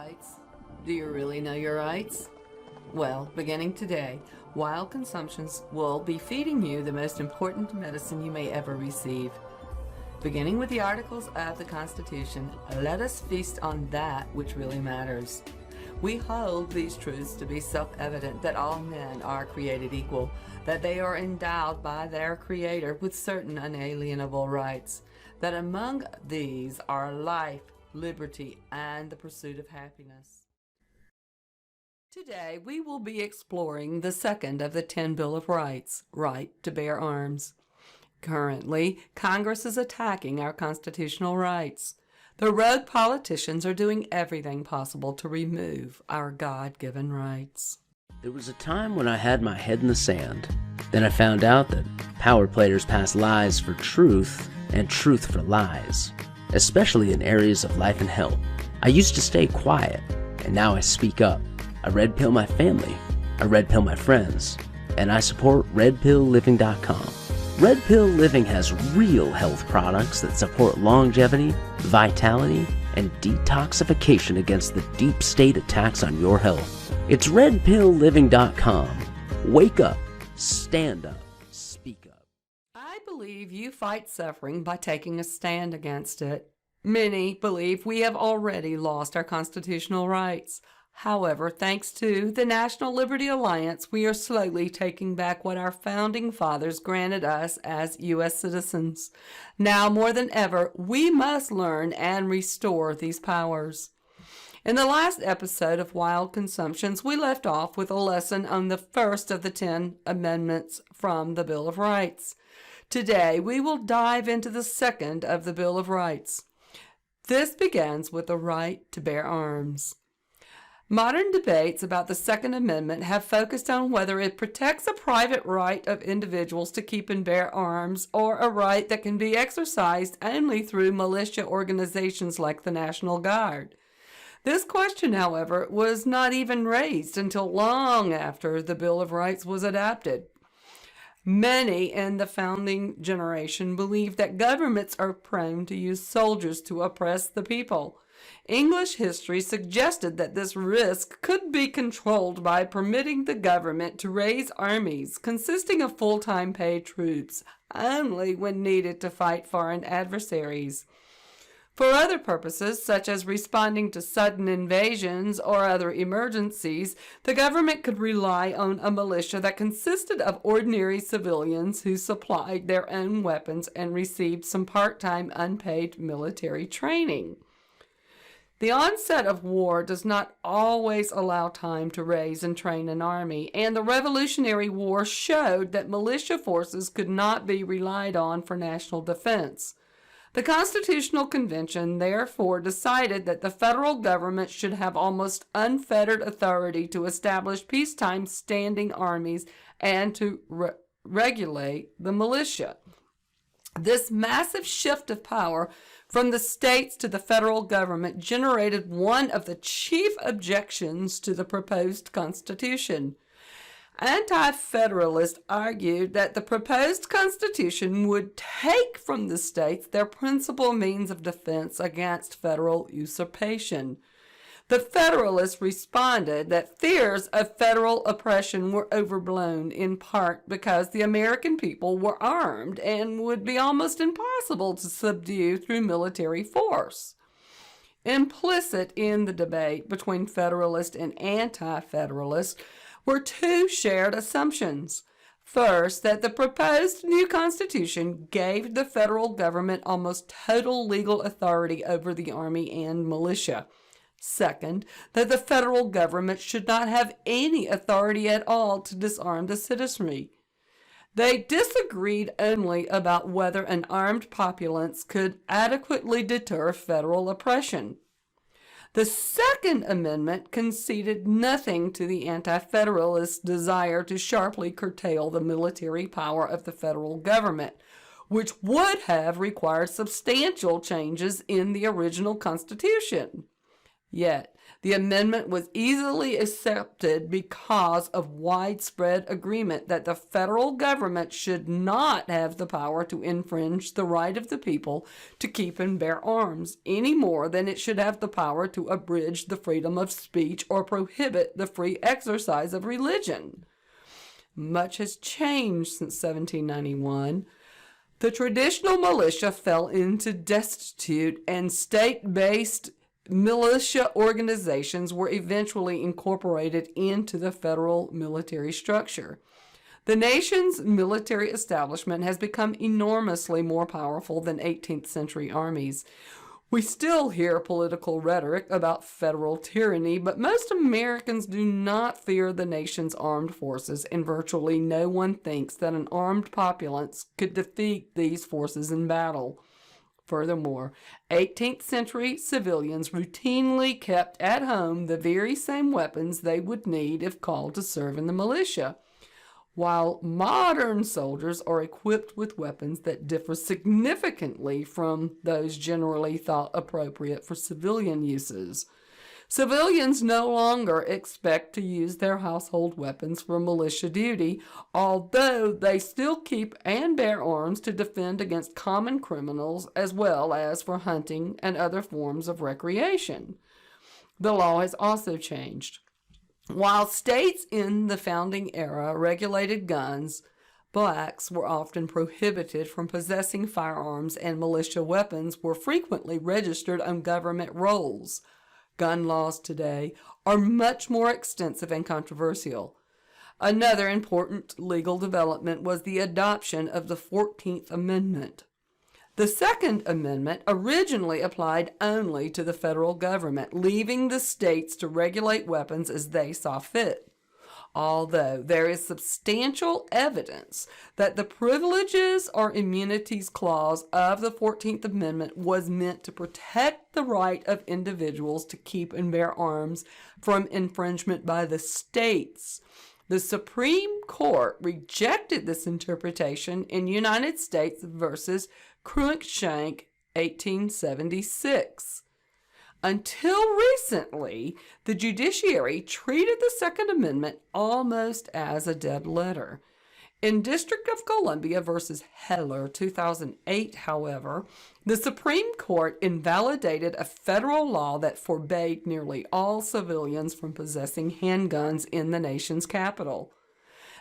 rights? Do you really know your rights? Well, beginning today, Wild Consumptions will be feeding you the most important medicine you may ever receive. Beginning with the Articles of the Constitution, let us feast on that which really matters. We hold these truths to be self-evident that all men are created equal, that they are endowed by their Creator with certain unalienable rights, that among these are life, liberty, and the pursuit of happiness. Today, we will be exploring the second of the 10 Bill of Rights, right to bear arms. Currently, Congress is attacking our constitutional rights. The rogue politicians are doing everything possible to remove our God-given rights. There was a time when I had my head in the sand. Then I found out that power players pass lies for truth and truth for lies, especially in areas of life and health. I used to stay quiet, and now I speak up. I red pill my family, I red pill my friends, and I support redpillliving.com. Red Pill Living has real health products that support longevity, vitality, and detoxification against the deep state attacks on your health. It's redpillliving.com. Wake up, stand up, speak up. I believe you fight suffering by taking a stand against it. Many believe we have already lost our constitutional rights. However, thanks to the National Liberty Alliance, we are slowly taking back what our founding fathers granted us as U.S. citizens. Now more than ever, we must learn and restore these powers. In the last episode of Wild Consumptions, we left off with a lesson on the first of the 10 amendments from the Bill of Rights. Today, we will dive into the second of the Bill of Rights. This begins with the right to bear arms. Modern debates about the Second Amendment have focused on whether it protects a private right of individuals to keep and bear arms or a right that can be exercised only through militia organizations like the National Guard. This question, however, was not even raised until long after the Bill of Rights was adopted. Many in the founding generation believed that governments are prone to use soldiers to oppress the people. English history suggested that this risk could be controlled by permitting the government to raise armies consisting of full-time paid troops only when needed to fight foreign adversaries. For other purposes, such as responding to sudden invasions or other emergencies, the government could rely on a militia that consisted of ordinary civilians who supplied their own weapons and received some part-time unpaid military training. The onset of war does not always allow time to raise and train an army, and the Revolutionary War showed that militia forces could not be relied on for national defense. The Constitutional Convention therefore decided that the federal government should have almost unfettered authority to establish peacetime standing armies and to regulate the militia. This massive shift of power from the states to the federal government generated one of the chief objections to the proposed Constitution. Anti-Federalists argued that the proposed Constitution would take from the states their principal means of defense against federal usurpation. The Federalists responded that fears of federal oppression were overblown, in part because the American people were armed and would be almost impossible to subdue through military force. Implicit in the debate between Federalists and Anti-Federalists were two shared assumptions. First, that the proposed new Constitution gave the federal government almost total legal authority over the Army and militia. Second, that the federal government should not have any authority at all to disarm the citizenry. They disagreed only about whether an armed populace could adequately deter federal oppression. The Second Amendment conceded nothing to the Anti-Federalists' desire to sharply curtail the military power of the federal government, which would have required substantial changes in the original Constitution. Yet, The amendment was easily accepted because of widespread agreement that the federal government should not have the power to infringe the right of the people to keep and bear arms any more than it should have the power to abridge the freedom of speech or prohibit the free exercise of religion. Much has changed since 1791. The traditional militia fell into desuetude, and state-based militia organizations were eventually incorporated into the federal military structure. The nation's military establishment has become enormously more powerful than 18th century armies. We still hear political rhetoric about federal tyranny, but most Americans do not fear the nation's armed forces, and virtually no one thinks that an armed populace could defeat these forces in battle. Furthermore, 18th century civilians routinely kept at home the very same weapons they would need if called to serve in the militia, while modern soldiers are equipped with weapons that differ significantly from those generally thought appropriate for civilian uses. Civilians no longer expect to use their household weapons for militia duty, although they still keep and bear arms to defend against common criminals as well as for hunting and other forms of recreation. The law has also changed. While states in the founding era regulated guns, blacks were often prohibited from possessing firearms, and militia weapons were frequently registered on government rolls. Gun laws today are much more extensive and controversial. Another important legal development was the adoption of the 14th Amendment. The Second Amendment originally applied only to the federal government, leaving the states to regulate weapons as they saw fit. Although there is substantial evidence that the Privileges or Immunities Clause of the 14th Amendment was meant to protect the right of individuals to keep and bear arms from infringement by the states. The Supreme Court rejected this interpretation in United States versus Cruikshank, 1876. Until recently, the judiciary treated the Second Amendment almost as a dead letter. In District of Columbia versus Heller, 2008, however, the Supreme Court invalidated a federal law that forbade nearly all civilians from possessing handguns in the nation's capital.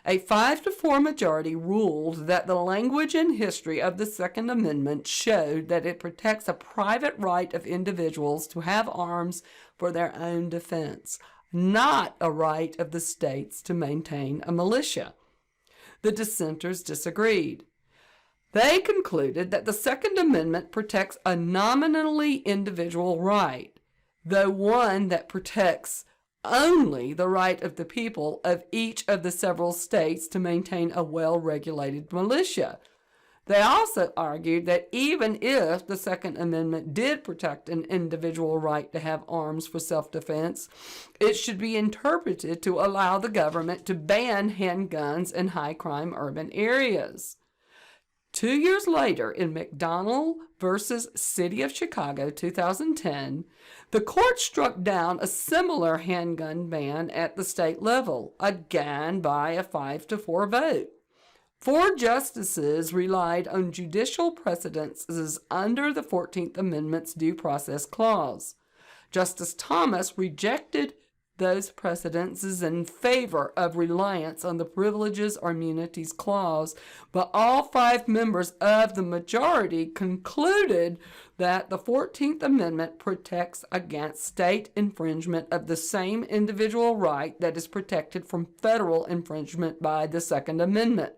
A 5-4 majority ruled that the language and history of the Second Amendment showed that it protects a private right of individuals to have arms for their own defense, not a right of the states to maintain a militia. The dissenters disagreed. They concluded that the Second Amendment protects a nominally individual right, though one that protects only the right of the people of each of the several states to maintain a well-regulated militia. They also argued that even if the Second Amendment did protect an individual right to have arms for self-defense, it should be interpreted to allow the government to ban handguns in high-crime urban areas. 2 years later, in McDonnell versus City of Chicago, 2010, the court struck down a similar handgun ban at the state level, again by a 5-4 vote. 4 justices relied on judicial precedences under the 14th Amendment's Due Process Clause. Justice Thomas rejected those precedences in favor of reliance on the Privileges or Immunities Clause, but all 5 members of the majority concluded that the 14th Amendment protects against state infringement of the same individual right that is protected from federal infringement by the Second Amendment.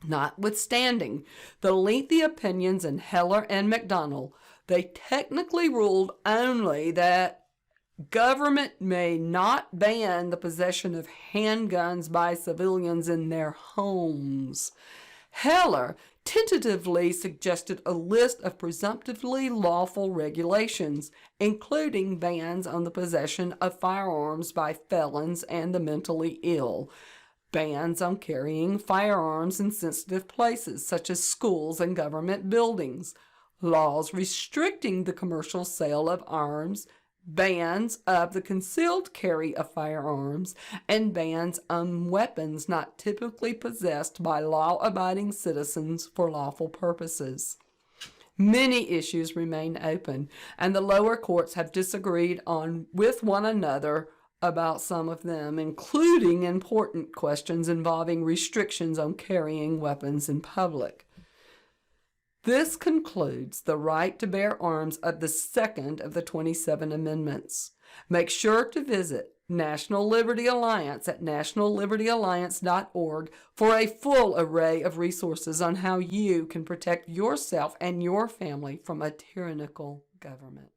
Notwithstanding the lengthy opinions in Heller and McDonnell, they technically ruled only that government may not ban the possession of handguns by civilians in their homes. Heller tentatively suggested a list of presumptively lawful regulations, including bans on the possession of firearms by felons and the mentally ill, bans on carrying firearms in sensitive places such as schools and government buildings, laws restricting the commercial sale of arms, bans of the concealed carry of firearms, and bans on weapons not typically possessed by law-abiding citizens for lawful purposes. Many issues remain open, and the lower courts have disagreed with one another about some of them, including important questions involving restrictions on carrying weapons in public. This concludes the right to bear arms of the second of the 27 amendments. Make sure to visit National Liberty Alliance at nationallibertyalliance.org for a full array of resources on how you can protect yourself and your family from a tyrannical government.